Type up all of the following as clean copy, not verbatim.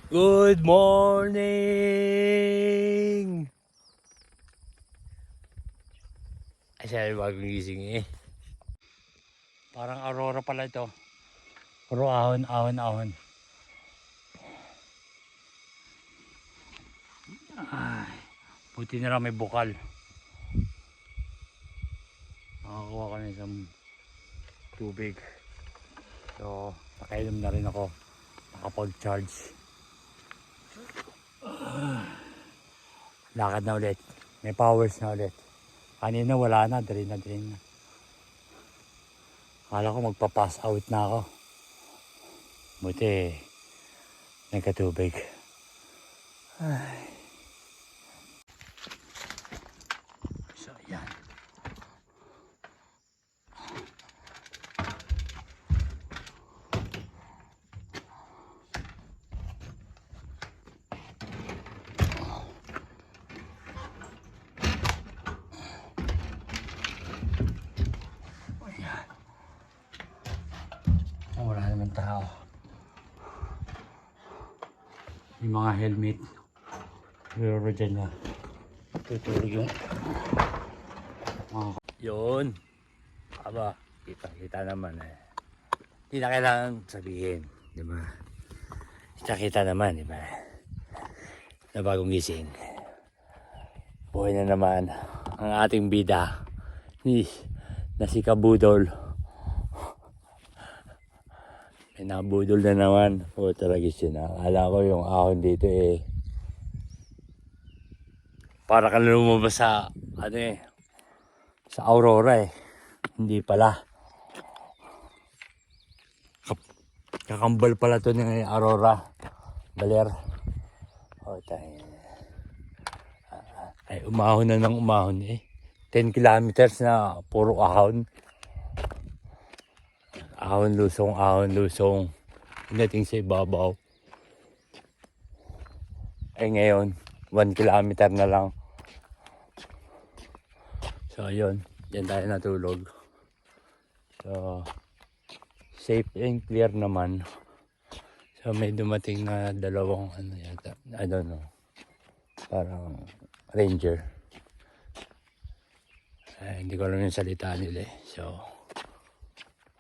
Good morning! Ay, siya yung bagong gising eh. Parang aurora pala ito. Puro ahon, ahon, ahon. Ay, buti na lang may bukal. Nakakuha kami sa tubig. So, nakainom na rin ako. Nakapag-charge. Lakad na ulit. May powers na ulit. Kanina wala na, drain na. Akala ko magpa-pass out na ako. Buti, nagkatubig. Ay. So, yan. Wala naman tao. Yung mga helmet. Pero dyan na. Tutulog yung yun. Aba, kita naman eh. Hindi na kailangan sabihin. Di ba? Kita naman, di ba? Na bagong gising. Buhay na naman ang ating bida. Na si Kabudol. May nabudol na naman. O talaga siya na. Akala ko yung ahon dito eh. Para ka lumabas sa sa Aurora eh. Hindi pala. Kakambal pala to ng Aurora. Baler. O tayo. Ay umahon na ng umahon eh. 10 kilometers na puro ahon. Ahon lusong. Pagdating sa ibabaw. Ay ngayon, 1 kilometer na lang. So ayun, dyan tayo natulog. So, safe and clear naman. So may dumating na dalawang yata, I don't know. Parang ranger. Hindi ko alam yung salita nila eh. So,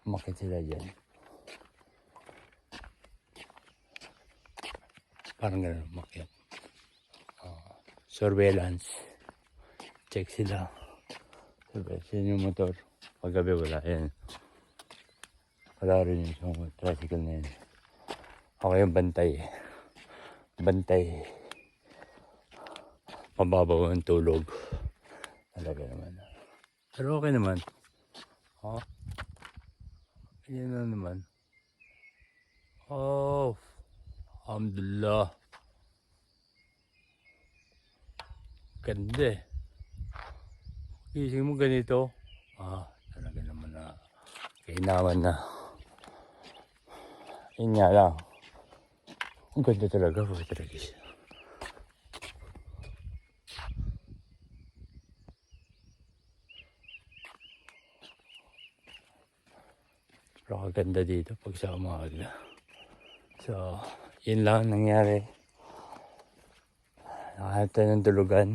umakit sila dyan. Parang gano'n umakit. Surveillance. Check sila. Surveillance yung motor. Paggabi wala yan. Wala rin yung tricycle na yan. Ako yung bantay. Mababaw ang tulog. Talaga naman. Pero okay naman. Oh. Yan na naman. Oh. Alhamdulillah. Ganda eh. Gising mo ganito. Talaga naman na. Kainaman na. Yun nga lang. Ang ganda talaga. Pero kaganda dito pag sa umaga. So, yun lang nangyari. Nakahanap tayo ng tulugan.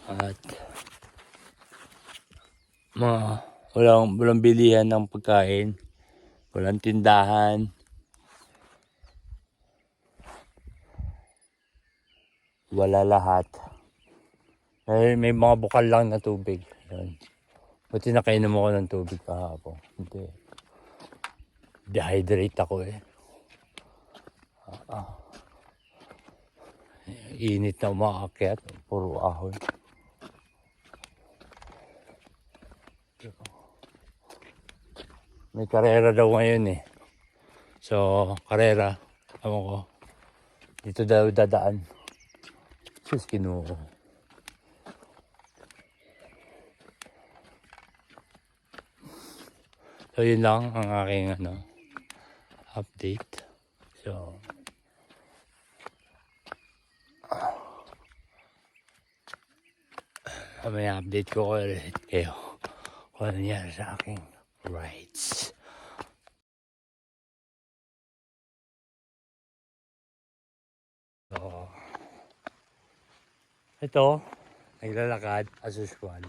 At walang bilihan ng pagkain. Walang tindahan. Wala lahat. May mga bukal lang na tubig. Yan. Buti nakainom ako ng tubig kahapon. Hindi. Dehydrate ako eh. Init na umaakyat. Puro ahon. May karera daw ngayon eh. So, karera. Ewan ko. Dito daw dadaan. Sus, kinuha ko. So, yun lang ang aking update. So, may update ko ulit kayo kung ano nangyari sa aking rides. So, ito, naglalakad as usual.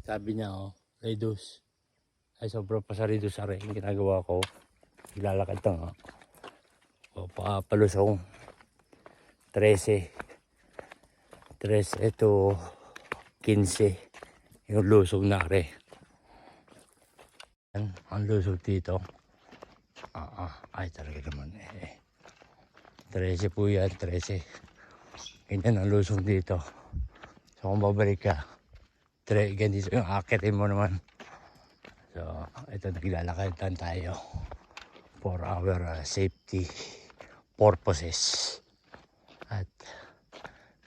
Sabi niya, reduce. Ay, sobra pa sa reduce sa rin. Ginagawa ko, naglalakad na nga. O, palusong. 13 to 15 yung lusog na rin. Ang lusog dito. Ay talaga naman 13 po yan, 13. Ganyan ang lusog dito. So kung babalik ka, ganito yung akitin mo naman. So ito, naglalakad lang tayo for our safety purposes. At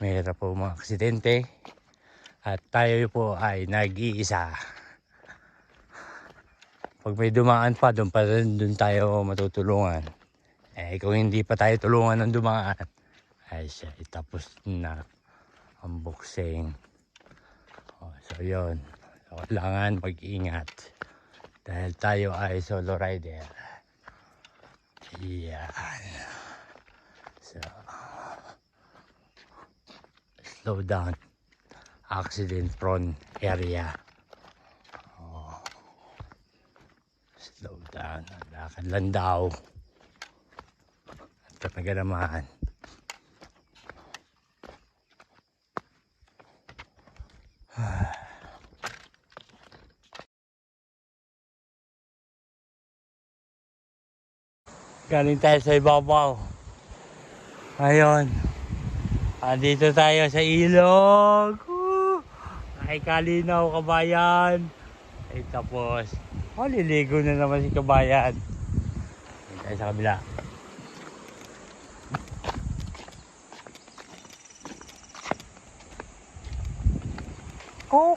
mayroon po mga aksidente. At tayo po ay nag-iisa. Pag may dumaan pa, doon tayo matutulungan. Kung hindi pa tayo tulungan ng dumaan, ay siya, tapos na ang boxing. So yun, so, kailangan mag-ingat. Dahil tayo ay solo rider. Yan. So, slow down. Accident prone area. Slow down. Lakad lang daw. At talaga naman. Galing tayo sa ibabaw. Ayun. Andito tayo sa ilog. Ay kalinaw, kabayan. Ay tapos, liligo na naman si kabayan. Ayun tayo sa kabila.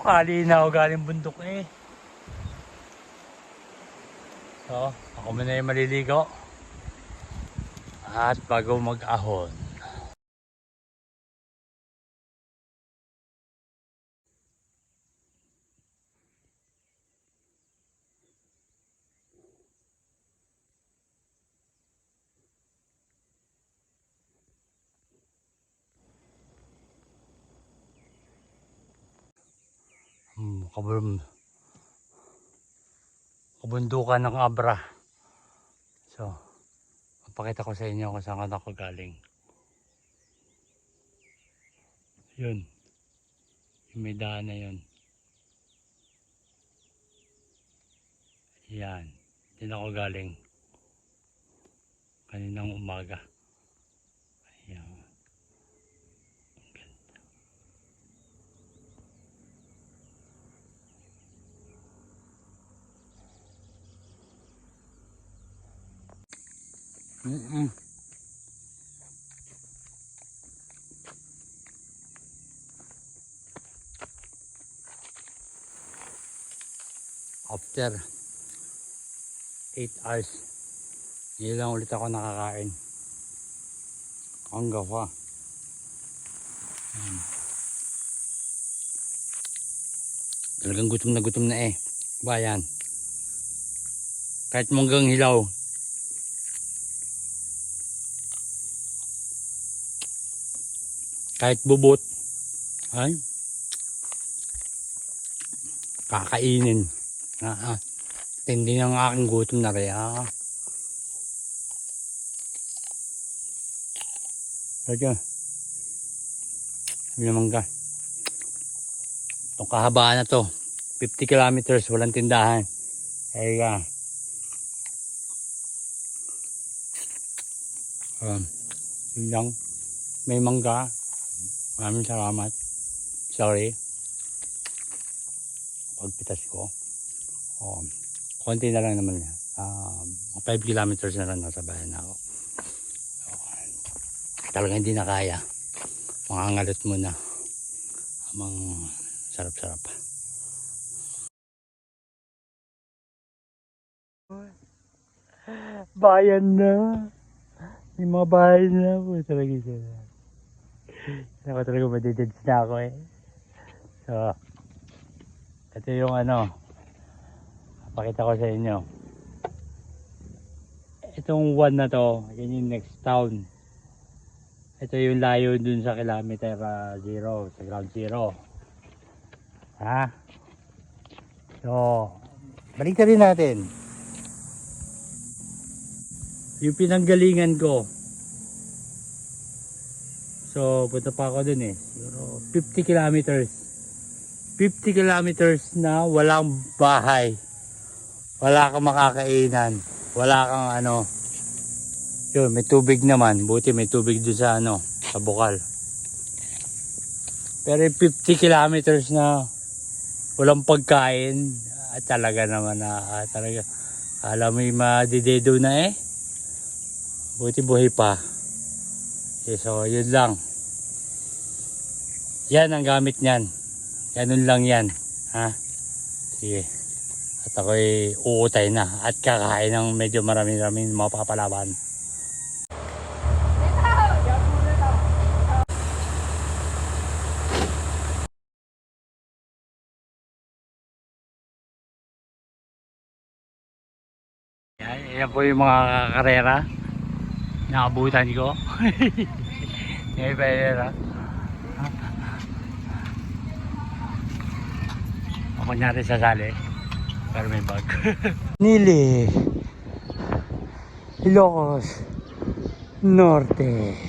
Kalinaw, galing bundok So, ako muna yung maliligo. At bago mag-ahon. Kabundukan ng Abra. So, papakita ko sa inyo kung saan ako galing. Yun. Yung may daan na yun. Yan. Diyan ako galing. Kaninang umaga. Ayan. After 8 hours, hindi lang ulit ako nakakain. Ang gawa. Talagang gutom na bayan. Kahit manggang hilaw. Kahit bubot. Ay. Kakainin. Tindi ng aking gutom na rin. Kaya. Sabi naman ka. Itong kahabaan na to. 50 kilometers. Walang tindahan. Kaya. Yun lang. May mangga. Maraming salamat. Sorry. Pagpitas ko. Konti na lang naman. 5 kilometers na lang nasa bayan ako. Talaga hindi na kaya. Mangangalot muna. Amang sarap-sarap. Bayan na. May mga bahay na po talaga siya. Ako talaga madideds na ako eh. So, ito yung ano, pakita ko sa inyo. Itong one na to, yun yung next town. Ito yung layo dun sa kilometer 0, sa ground zero. Ha? So, balik rin natin. Yung pinanggalingan ko. So, punta pa ako dun eh. Siguro 50 kilometers. 50 kilometers na walang bahay. Wala kang makakainan. Wala kang ano. Yun, may tubig naman. Buti may tubig doon sa ano, sa bukal. Pero 50 kilometers na walang pagkain. Talaga naman na talaga. Alam mo yung madidedo na eh. Buti buhay pa. Okay, so yun lang. Yan ang gamit niyan. Ganun lang yan. Ha? Sige. At ako'y uutay na. At kakain ng medyo marami-raming mapapalaban. Yan po yung mga karera na abutan ko. Ngayon pa yun ha. Ako nyari sasali. Pero may bag. Nili. Ilocos Norte.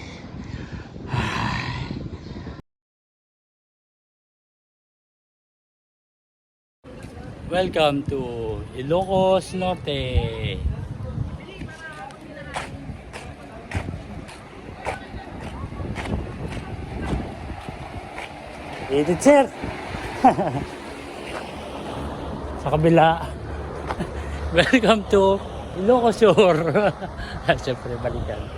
Welcome to Ilocos Norte. Edit sir. Sa kabila. Welcome to Ilocos Sur. Siyempre balikan.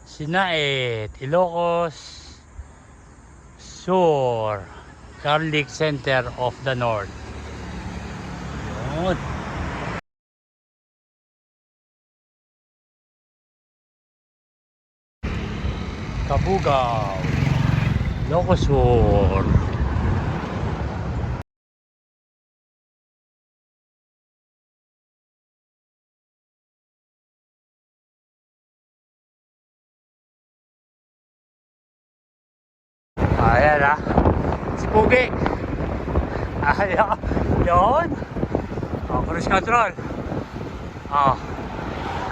Sinait, Ilocos Sur, Garlic Center of the North. Yun. Kabugao, Ilocos Sur. Ayan ha, si Pugi. Ayan, yun. Oh, cruise control. Oh,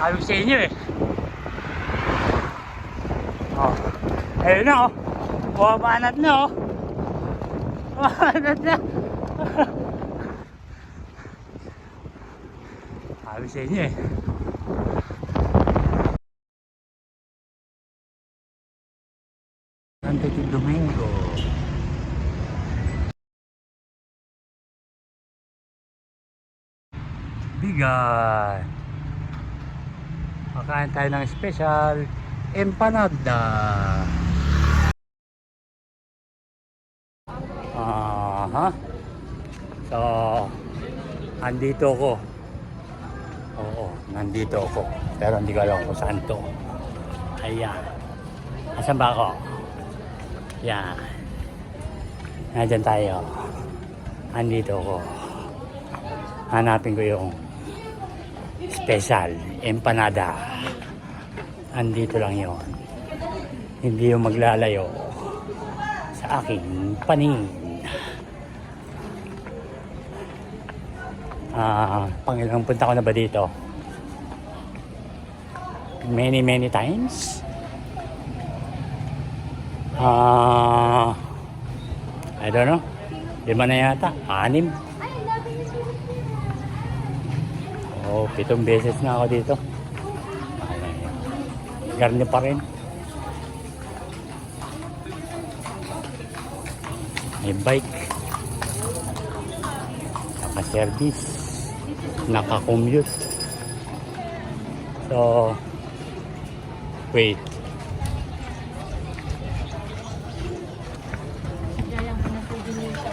sabi ko sa inyo eh. Oh, ayun na oh. Bumabanat na oh. Bumabanat na. Sabi sa inyo eh. Santo Domingo. Bigay. Makain tayo ng special empanada. Aha. So, andito ako. Oo, nandito ako. Pero hindi ko alam kung saan to. Ayan. Asan ba ako? Yan. Nandyan tayo. Andito ako. Hanapin ko yung special empanada. Andito lang yon. Hindi yung maglalayo sa aking paningin. Pangilang punta ko na ba dito? Many times. I don't know. 5 na yata. 6. Oh, 7 beses na ako dito. Garni pa rin. May bike. Naka-service. Naka-commute. So, wait.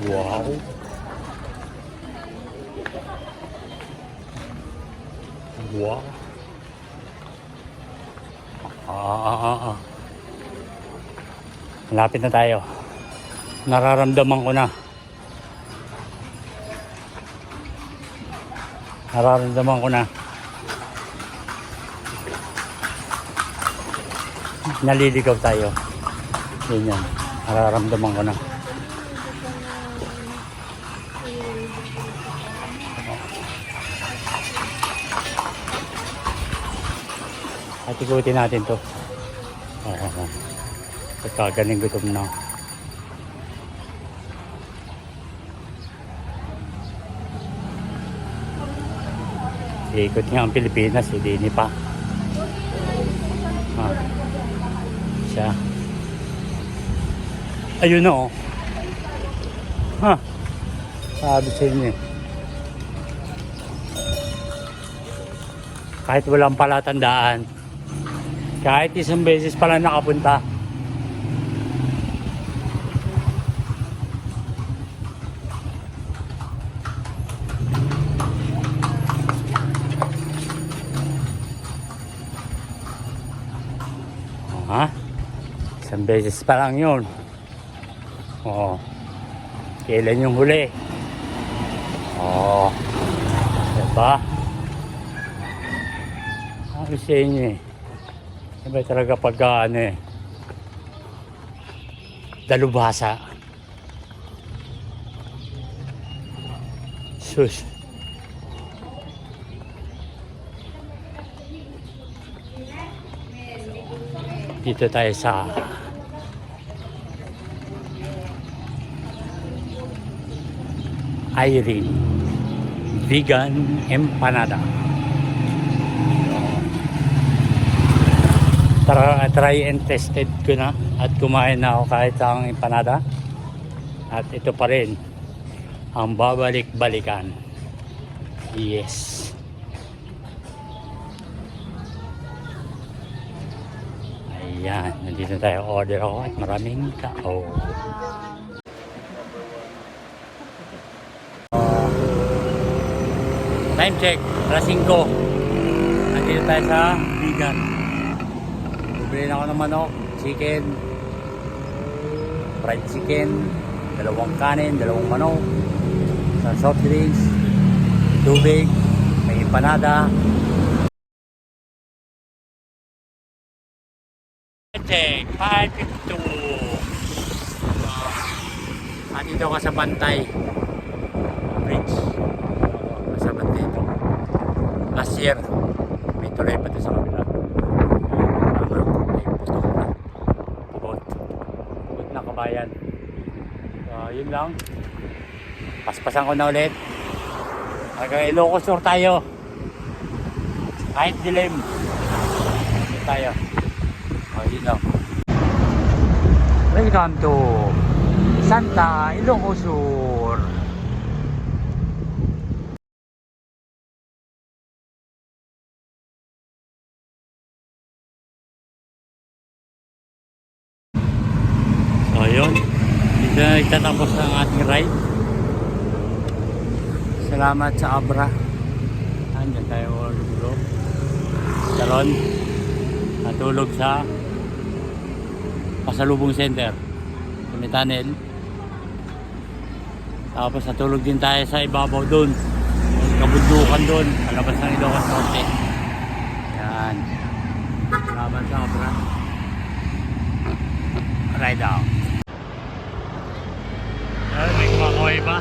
Wow. Wow. Malapit na tayo. Nararamdaman ko na. Nararamdaman ko na. Naliligaw tayo. Yun yan. Nararamdaman ko na. At ikutin natin to. Pagkagaling gutom na. Ikot nga ang Pilipinas, hindi pa. Siya. Ayun na oh. Sabi sa inyo eh. Kahit walang palatandaan, kahit isang beses pala nakapunta, isang beses pa lang yun. Kailan yung huli? Diba? Sabi sa inyo eh. Diba talaga pagka dalubhasa. Sus. Dito tayo sa Irene Vegan Empanada. Try and tested ko na at kumain na ako kahit ang empanada. At ito pa rin ang babalik-balikan. Yes. Ayan, nandito tayo, order ako at maraming tao. Time check, alas 5. Nandito tayo sa Vegan. Bumili na ako ng manok, chicken, fried chicken, 2 kanin, 2 manok, sa soft drinks, tubig, may empanada. Check, 552. At dito ka sa Bantay Bridge. Sa Bantay ito. Last year, may tuloy pa ito sa kabila. May putok na. Boat na kabayan. So, yun lang. Paspasan ko na ulit. Hanggang Ilocos Sur tayo. Kahit dilim. Dito tayo. Yun lang. Welcome to Santa Ilocos Sur. So yun, dito na nagtatapos ang ating ride. Salamat sa Abra. Andyan tayo ulo. Sharon natulog sa Pasalubong Center, may tunnel. Tapos natulog din tayo sa ibabaw doon, kabundukan doon, palabas ng Ilocos Norte. Yan. Salamat sa Abra. Ride out. May kumakoy ba?